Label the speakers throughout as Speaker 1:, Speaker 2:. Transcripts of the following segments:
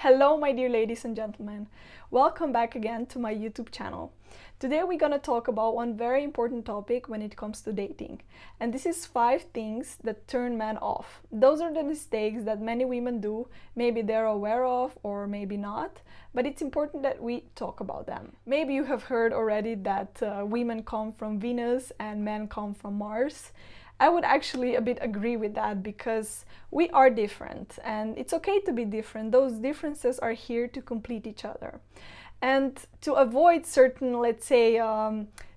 Speaker 1: Hello my dear ladies and gentlemen, welcome back again to my YouTube channel. Today we're gonna talk about one very important topic when it comes to dating, and this is 5 things that turn men off. Those are the mistakes that many women do, maybe they're aware of or maybe not, but it's important that we talk about them. Maybe you have heard already that women come from Venus and men come from Mars. I would actually a bit agree with that because we are different and it's okay to be different. Those differences are here to complete each other. And to avoid certain, let's say,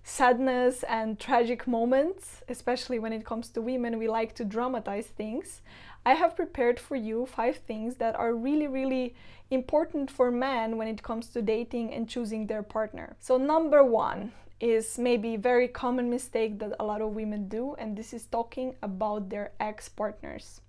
Speaker 1: sadness and tragic moments, especially when it comes to women, we like to dramatize things. I have prepared for you 5 things that are really important for men when it comes to dating and choosing their partner. So number 1 is maybe a very common mistake that a lot of women do, and this is talking about their ex-partners.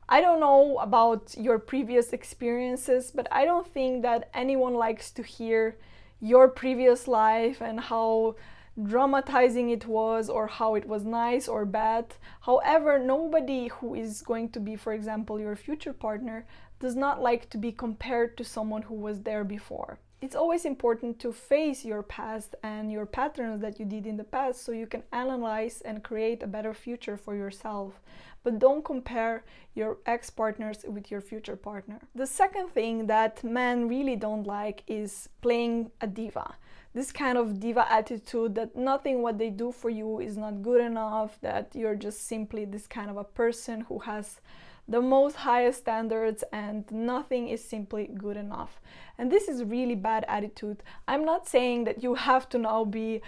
Speaker 1: I don't know about your previous experiences, but I don't think that anyone likes to hear your previous life and how dramatizing it was or how it was nice or bad. However, nobody who is going to be, for example, your future partner does not like to be compared to someone who was there before. It's always important to face your past and your patterns that you did in the past so you can analyze and create a better future for yourself. But don't compare your ex-partners with your future partner. The second thing that men really don't like is playing a diva. This kind of diva attitude that nothing what they do for you is not good enough, that you're just simply this kind of a person who has the most highest standards and nothing is simply good enough. And this is really bad attitude. I'm not saying that you have to now be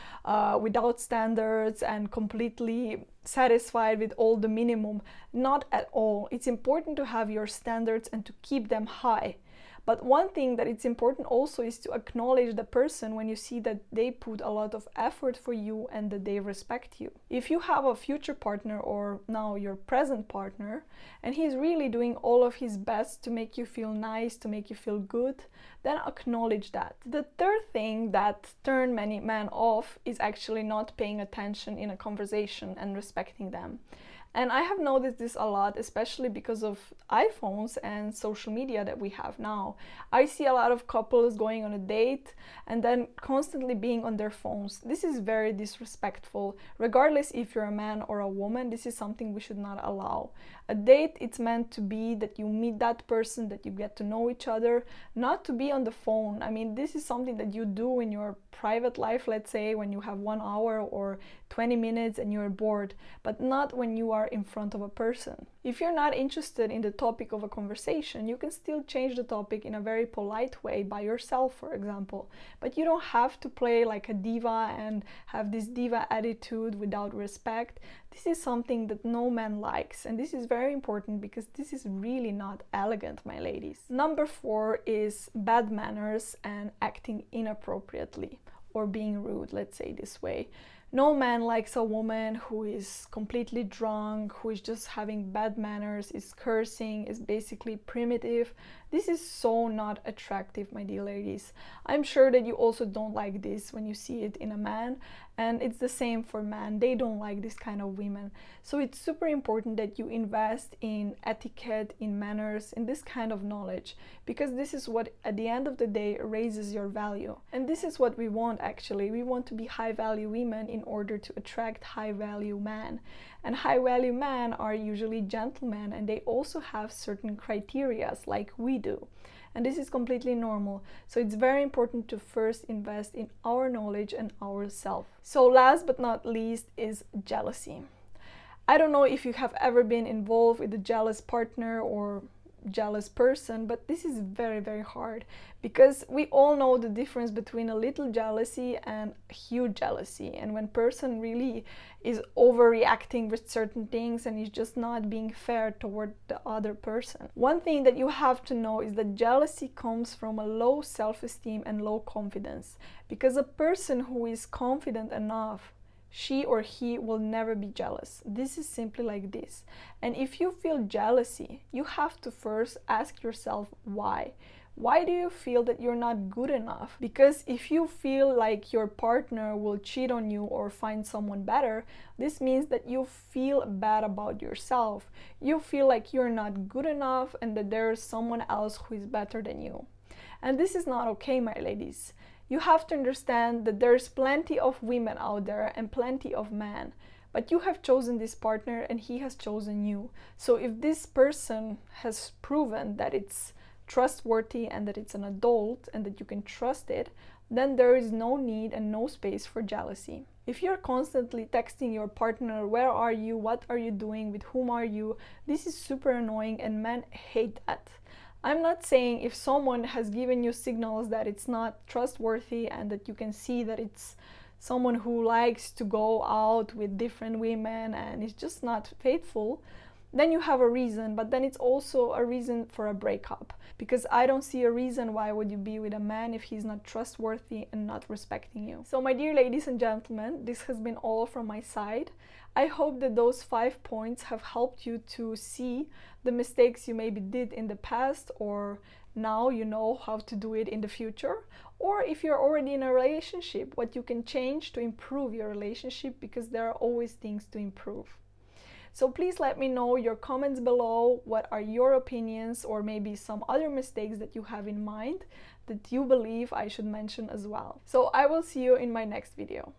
Speaker 1: without standards and completely satisfied with all the minimum. Not at all. It's important to have your standards and to keep them high. But one thing that it's important also is to acknowledge the person when you see that they put a lot of effort for you and that they respect you. If you have a future partner or now your present partner and he's really doing all of his best to make you feel nice, to make you feel good, then acknowledge that. The third thing that turns many men off is actually not paying attention in a conversation and respecting them. And I have noticed this a lot, especially because of iPhones and social media that we have now. I see a lot of couples going on a date and then constantly being on their phones. This is very disrespectful. Regardless if you're a man or a woman, this is something we should not allow. A date, it's meant to be that you meet that person, that you get to know each other, not to be on the phone. I mean, this is something that you do in your private life, let's say, when you have 1 hour or 20 minutes and you're bored, but not when you are in front of a person. If you're not interested in the topic of a conversation, you can still change the topic in a very polite way by yourself, for example. But you don't have to play like a diva and have this diva attitude without respect. This is something that no man likes, and this is very important because this is really not elegant, my ladies. Number 4 is bad manners and acting inappropriately or being rude, let's say this way. No man likes a woman who is completely drunk, who is just having bad manners, is cursing, is basically primitive. This is so not attractive, my dear ladies. I'm sure that you also don't like this when you see it in a man, and it's the same for men. They don't like this kind of women. So it's super important that you invest in etiquette, in manners, in this kind of knowledge, because this is what at the end of the day raises your value. And this is what we want actually. We want to be high value women in order to attract high value men. And high value men are usually gentlemen, and they also have certain criteria like we do. And this is completely normal. So it's very important to first invest in our knowledge and ourselves. So last but not least is jealousy. I don't know if you have ever been involved with a jealous partner or jealous person, but this is very hard because we all know the difference between a little jealousy and huge jealousy, and when person really is overreacting with certain things and is just not being fair toward the other person. One thing that you have to know is that jealousy comes from a low self-esteem and low confidence, because a person who is confident enough, she or he will never be jealous. This is simply like this. And if you feel jealousy, you have to first ask yourself why. Why do you feel that you're not good enough? Because if you feel like your partner will cheat on you or find someone better, this means that you feel bad about yourself. You feel like you're not good enough and that there's someone else who is better than you. And this is not okay, my ladies. You have to understand that there's plenty of women out there and plenty of men. But you have chosen this partner and he has chosen you. So if this person has proven that it's trustworthy and that it's an adult and that you can trust it, then there is no need and no space for jealousy. If you're constantly texting your partner, where are you, what are you doing, with whom are you, this is super annoying and men hate that. I'm not saying if someone has given you signals that it's not trustworthy and that you can see that it's someone who likes to go out with different women and is just not faithful, then you have a reason, but then it's also a reason for a breakup, because I don't see a reason why would you be with a man if he's not trustworthy and not respecting you. So my dear ladies and gentlemen, this has been all from my side. I hope that those 5 points have helped you to see the mistakes you maybe did in the past, or now you know how to do it in the future, or if you're already in a relationship, what you can change to improve your relationship, because there are always things to improve. So please let me know your comments below. What are your opinions, or maybe some other mistakes that you have in mind that you believe I should mention as well. So I will see you in my next video.